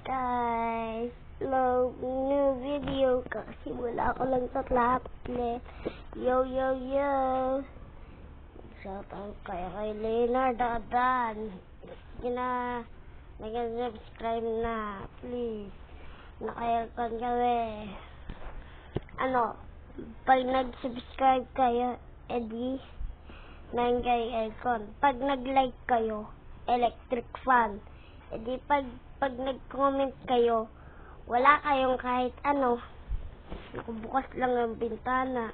Guys, new video kasi wala ko lang sa tablet. Yo. Shoutout kay Leonard Adan. Sige na, nag-subscribe na, please. Naka-aircon kami. Pag nag-subscribe kayo, edi, nangyay aircon. Pag nag-like kayo, electric fan. Edi, pag nag-comment kayo, wala kayong kahit ano. Nakabukas lang ang bintana.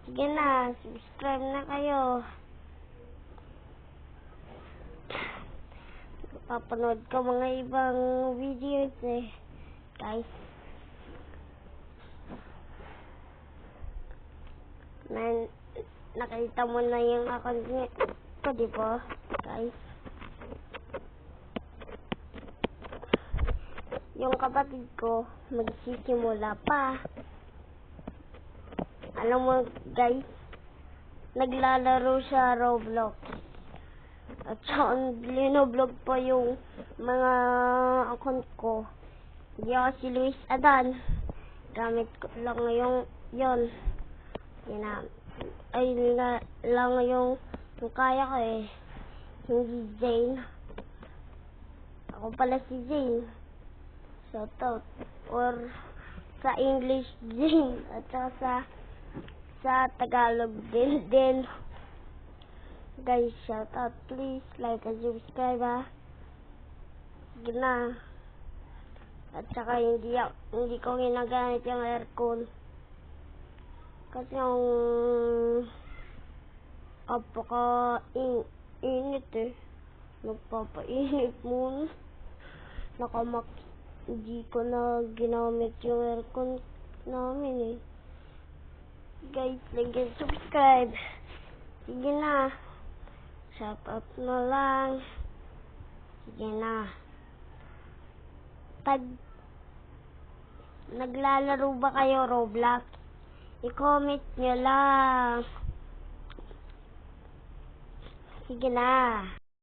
Sige na, subscribe na kayo. Papanood ko mga ibang videos guys. Nakita mo na yung account ko, di ba, guys? Yung kapatid ko, magsisimula pa. Alam mo, guys, naglalaro sa Roblox. At saan, linoblog pa yung mga account ko. Hindi ako si Luis Adan. Gamit ko lang yon. Lang yung kaya ko Hindi Jane. Ako pala si Jane. Shoutout. Or sa English Jane. At saka sa Tagalog din. Guys, shoutout. Please like and subscribe Sige na. At saka hindi ko ginagamit yung aircon. Kasi yung apaka-init Nagpapainit muna. Hindi ko na ginamit yung aircon namin Guys, like and subscribe. Sige na. Shoutout na lang. Sige na. Pag naglalaro ba kayo Roblox? I-comment nyo lang. Sige na.